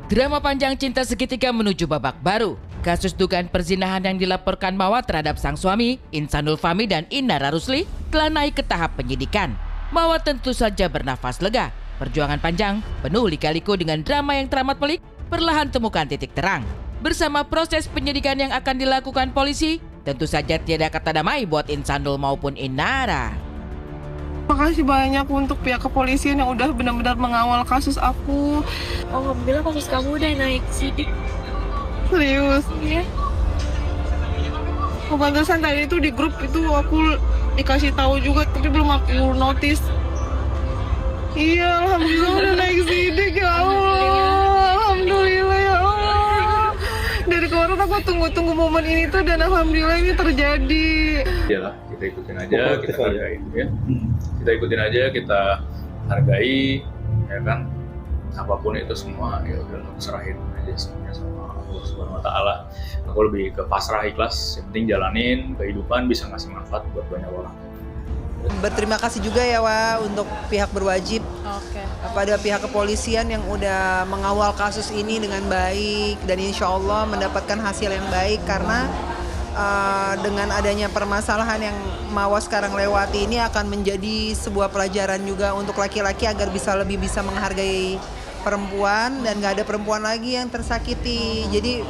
Drama panjang cinta segitiga menuju babak baru. Kasus dugaan perzinahan yang dilaporkan Mawa terhadap sang suami, Insanul Fahmi dan Inara Rusli, telah naik ke tahap penyidikan. Mawa tentu saja bernafas lega. Perjuangan panjang, penuh lika-liku dengan drama yang teramat pelik, perlahan temukan titik terang. Bersama proses penyidikan yang akan dilakukan polisi, tentu saja tiada kata damai buat Insanul maupun Inara. Makasih banyak untuk pihak kepolisian yang udah benar-benar mengawal kasus aku. Alhamdulillah kasus kamu udah naik sidik. Serius. Iya. Pantesan tadi itu di grup itu aku dikasih tahu juga tapi belum aku notice. Iya, alhamdulillah udah naik sidik ya Allah. Alhamdulillah ya Allah. Dari kemarin aku tunggu-tunggu momen ini tuh dan alhamdulillah ini terjadi. Iyalah, kita ikutin aja, kita hargai ya. Kita ikutin aja, kita hargai, ya kan. Apapun itu semua, ya udah serahin aja semuanya sama Allah Subhanahu Wa Taala. Aku lebih ke pasrah, ikhlas. Yang penting jalanin kehidupan bisa ngasih manfaat buat banyak orang. Berterima kasih juga ya untuk pihak berwajib kepada pihak kepolisian yang udah mengawal kasus ini dengan baik dan insya Allah mendapatkan hasil yang baik karena dengan adanya permasalahan yang Mawa sekarang lewati ini akan menjadi sebuah pelajaran juga untuk laki-laki agar lebih bisa menghargai perempuan dan gak ada perempuan lagi yang tersakiti. Jadi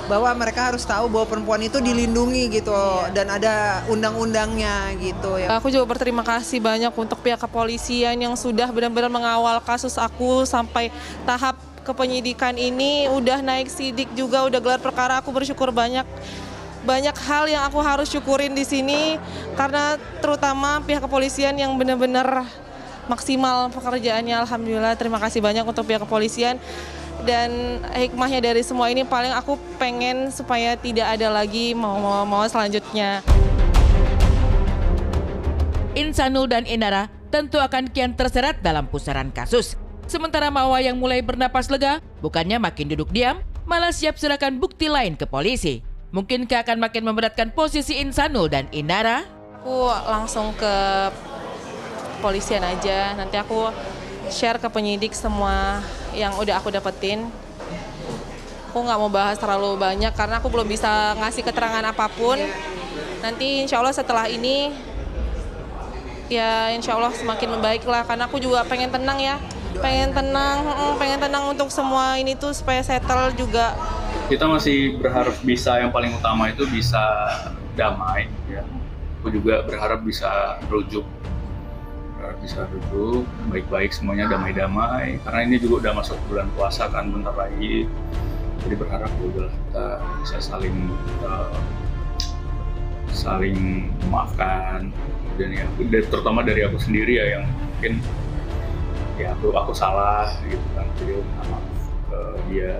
bahwa mereka harus tahu bahwa perempuan itu dilindungi gitu dan ada undang-undangnya gitu ya. Aku juga berterima kasih banyak untuk pihak kepolisian yang sudah benar-benar mengawal kasus aku sampai tahap kepenyidikan ini, udah naik sidik juga, udah gelar perkara. Aku bersyukur banyak hal yang aku harus syukurin di sini karena terutama pihak kepolisian yang benar-benar maksimal pekerjaannya. Alhamdulillah, terima kasih banyak untuk pihak kepolisian. Dan hikmahnya dari semua ini paling aku pengen supaya tidak ada lagi mau selanjutnya. Insanul dan Inara tentu akan kian terseret dalam pusaran kasus. Sementara Mawa yang mulai bernapas lega, bukannya makin duduk diam, malah siap serahkan bukti lain ke polisi. Mungkinkah akan makin memberatkan posisi Insanul dan Inara? Aku langsung ke polisian aja, nanti aku share ke penyidik semua yang udah aku dapetin. Aku nggak mau bahas terlalu banyak karena aku belum bisa ngasih keterangan apapun. Nanti insya Allah setelah ini ya insya Allah semakin membaik lah karena aku juga pengen tenang ya. Pengen tenang untuk semua ini tuh supaya settle juga. Kita masih berharap bisa, yang paling utama itu bisa damai ya. Aku juga berharap bisa rujuk baik-baik semuanya, damai-damai karena ini juga udah masuk bulan puasa kan bentar lagi, jadi berharap juga kita bisa saling memaafkan dan ya terutama dari aku sendiri ya yang mungkin ya aku salah gitu kan, jadi minta maaf ke dia.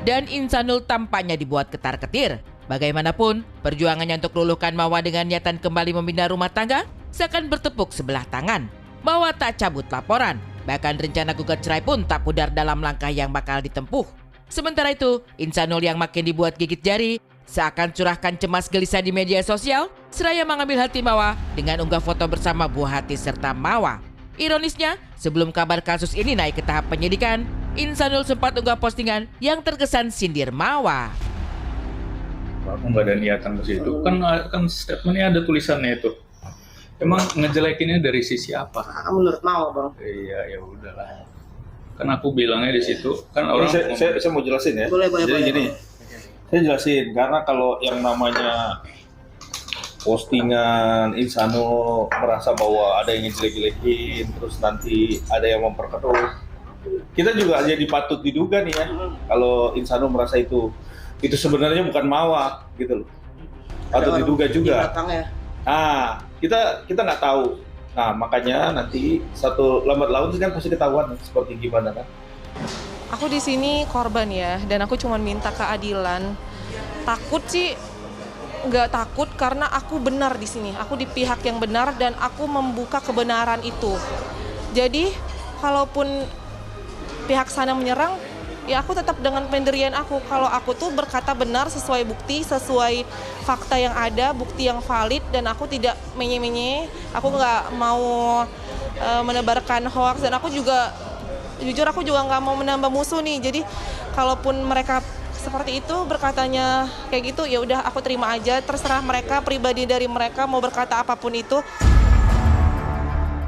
Dan Insanul tampaknya dibuat ketar-ketir. Bagaimanapun, perjuangannya untuk luluhkan Mawa dengan niatan kembali membina rumah tangga seakan bertepuk sebelah tangan. Mawa tak cabut laporan, bahkan rencana gugat cerai pun tak pudar dalam langkah yang bakal ditempuh. Sementara itu, Insanul yang makin dibuat gigit jari seakan curahkan cemas gelisah di media sosial, seraya mengambil hati Mawa dengan unggah foto bersama buah hati serta Mawa. Ironisnya, sebelum kabar kasus ini naik ke tahap penyidikan, Insanul sempat unggah postingan yang terkesan sindir Mawa. Aku nggak ada niatan ke situ, kan statementnya ada tulisannya itu. Emang ngejelekinnya dari sisi apa? Menurut Mawa bang. Iya ya udahlah. Kan aku bilangnya di situ kan orang. Saya mau jelasin ya. Boleh. Jadi gini, saya jelasin karena kalau yang namanya postingan Insanul merasa bahwa ada yang ngejelek-jelekin, terus nanti ada yang memperkeruh. Kita juga jadi patut diduga nih ya, kalau Insanul merasa itu sebenarnya bukan Mawa gitu loh. Patut diduga juga. Nah, kita nggak tahu. Nah, makanya nanti satu lambat laun kan pasti ketahuan seperti gimana kan. Aku di sini korban ya, dan aku cuma minta keadilan. Takut sih nggak takut karena aku benar di sini. Aku di pihak yang benar dan aku membuka kebenaran itu. Jadi, kalaupun pihak sana menyerang, ya aku tetap dengan pendirian aku. Kalau aku tuh berkata benar sesuai bukti, sesuai fakta yang ada, bukti yang valid, dan aku tidak menye-menye. Aku nggak mau menebarkan hoax, dan aku juga jujur aku juga nggak mau menambah musuh nih. Jadi kalaupun mereka seperti itu berkatanya kayak gitu, ya udah aku terima aja, terserah mereka, pribadi dari mereka mau berkata apapun itu.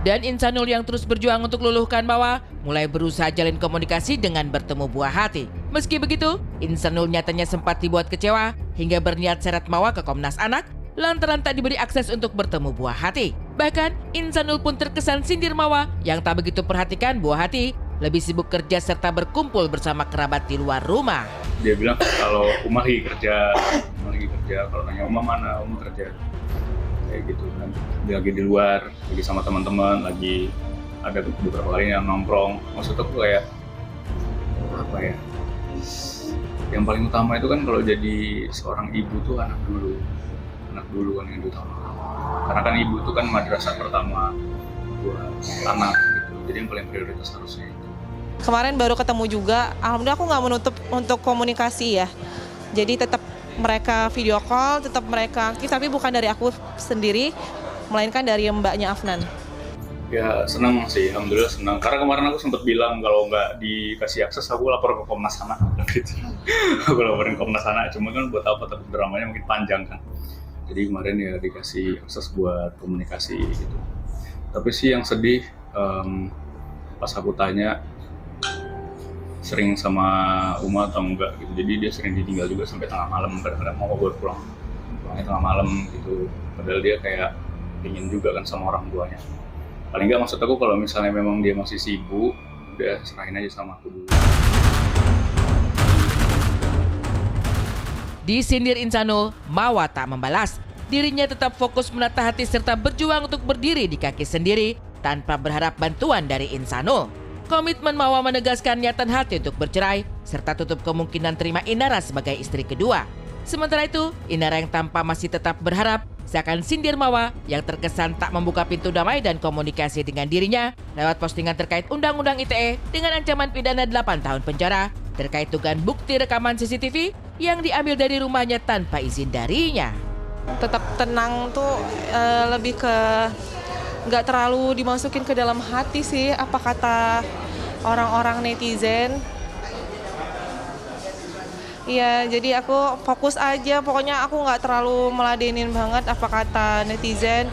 Dan Insanul yang terus berjuang untuk luluhkan Mawa mulai berusaha jalin komunikasi dengan bertemu Buah Hati. Meski begitu, Insanul nyatanya sempat dibuat kecewa hingga berniat seret Mawa ke Komnas Anak lantaran tak diberi akses untuk bertemu Buah Hati. Bahkan, Insanul pun terkesan sindir Mawa yang tak begitu perhatikan Buah Hati lebih sibuk kerja serta berkumpul bersama kerabat di luar rumah. Dia bilang kalau Uma lagi kerja, kalau nanya Uma mana, Uma kerja. Kayak gitu kan, dia lagi di luar, lagi sama teman-teman, lagi ada beberapa kali yang nongkrong. Maksud aku kayak apa ya, yang paling utama itu kan kalau jadi seorang ibu tuh anak dulu kan yang utama, karena kan ibu tuh kan madrasah pertama buat anak gitu, jadi yang paling prioritas harusnya itu. Kemarin baru ketemu juga, alhamdulillah aku nggak menutup untuk komunikasi ya, jadi tetap mereka video call, tetap mereka aktif, tapi bukan dari aku sendiri, melainkan dari mbaknya Afnan. Ya senang sih, alhamdulillah senang. Karena kemarin aku sempat bilang kalau nggak dikasih akses aku lapor ke Komnas Anak gitu. Aku laporin Komnas Anak, cuma kan buat apa, tapi dramanya mungkin panjang kan. Jadi kemarin ya dikasih akses buat komunikasi gitu. Tapi sih yang sedih pas aku tanya sering sama Uma atau enggak gitu, jadi dia sering ditinggal juga sampai tengah malam, kadang-kadang mau baru pulangnya tengah malam gitu, padahal dia kayak ingin juga kan sama orang tuanya. Paling enggak, maksud aku kalau misalnya memang dia masih sibuk, udah serahin aja sama aku dulu. Disindir Insanul, Mawa tak membalas. Dirinya tetap fokus menata hati serta berjuang untuk berdiri di kaki sendiri tanpa berharap bantuan dari Insanul. Komitmen Mawa menegaskan niatan hati untuk bercerai serta tutup kemungkinan terima Inara sebagai istri kedua. Sementara itu, Inara yang tampak masih tetap berharap seakan sindir Mawa yang terkesan tak membuka pintu damai dan komunikasi dengan dirinya lewat postingan terkait Undang-Undang ITE dengan ancaman pidana 8 tahun penjara terkait dugaan bukti rekaman CCTV yang diambil dari rumahnya tanpa izin darinya. Tetap tenang tuh lebih ke nggak terlalu dimasukin ke dalam hati sih apa kata orang-orang netizen. Iya, jadi aku fokus aja, pokoknya aku nggak terlalu meladenin banget apa kata netizen.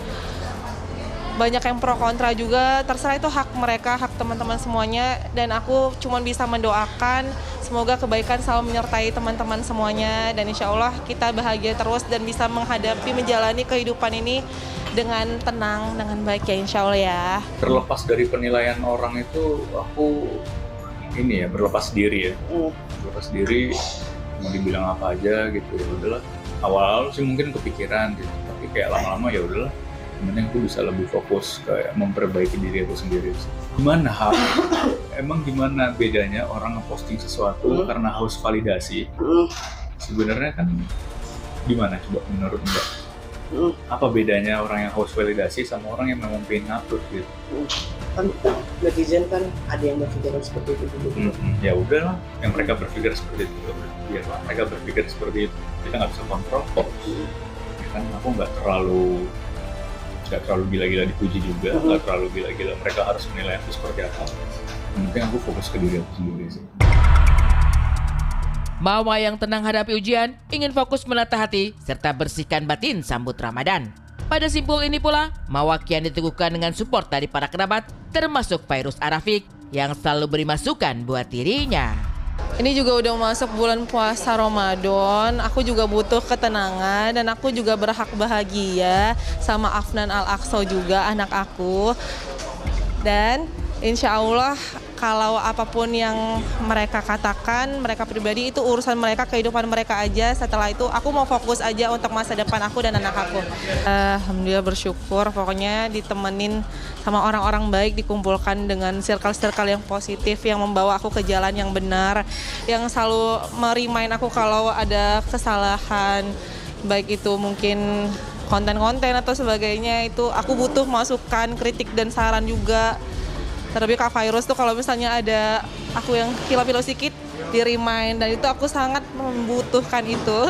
Banyak yang pro kontra juga, terserah, itu hak mereka, hak teman-teman semuanya, dan aku cuma bisa mendoakan semoga kebaikan selalu menyertai teman-teman semuanya, dan insya Allah kita bahagia terus dan bisa menghadapi, menjalani kehidupan ini dengan tenang, dengan baik ya insya Allah ya. Terlepas dari penilaian orang itu, aku ini ya berlepas diri ya. Berlepas diri, mau dibilang apa aja gitu, ya udahlah. Awal-awal sih mungkin kepikiran gitu, tapi kayak lama-lama ya udahlah. Kemudian aku bisa lebih fokus kayak memperbaiki diri aku sendiri. Emang gimana bedanya orang ngeposting sesuatu karena haus validasi? Sebenarnya kan gimana coba menurut Mbak? Apa bedanya orang yang haus validasi sama orang yang memang pengen ngupload gitu? Kan netizen kan ada yang berpikiran seperti itu juga. Ya udahlah, yang mereka berpikir seperti itu, biarlah mereka berpikir seperti itu. Kita nggak bisa kontrol kok. Ya kan aku nggak terlalu gila-gila dipuji juga, nggak terlalu gila-gila mereka harus menilai aku seperti apa. Mungkin aku fokus ke diri aku sendiri sih. Mawa yang tenang hadapi ujian, ingin fokus menata hati serta bersihkan batin sambut Ramadan. Pada simpul ini pula, Mawa kian diteguhkan dengan support dari para kerabat, termasuk Fairuz Arafik yang selalu beri masukan buat dirinya. Ini juga udah masuk bulan puasa Ramadan, aku juga butuh ketenangan dan aku juga berhak bahagia sama Afnan Al-Aqsa juga, anak aku. Dan insya Allah kalau apapun yang mereka katakan, mereka pribadi itu urusan mereka, kehidupan mereka aja. Setelah itu aku mau fokus aja untuk masa depan aku dan anak aku. Alhamdulillah bersyukur, pokoknya ditemenin sama orang-orang baik, dikumpulkan dengan circle-circle yang positif, yang membawa aku ke jalan yang benar, yang selalu merimain aku kalau ada kesalahan, baik itu mungkin konten-konten atau sebagainya, itu aku butuh masukan, kritik dan saran juga. Terlebih Kak Virus tuh kalau misalnya ada aku yang kilau-kilau sedikit di remind, dan itu aku sangat membutuhkan itu.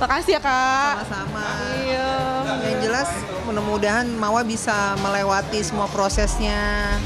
Makasih ya Kak. Sama-sama. Iya. Yang jelas mudah-mudahan Mawa bisa melewati semua prosesnya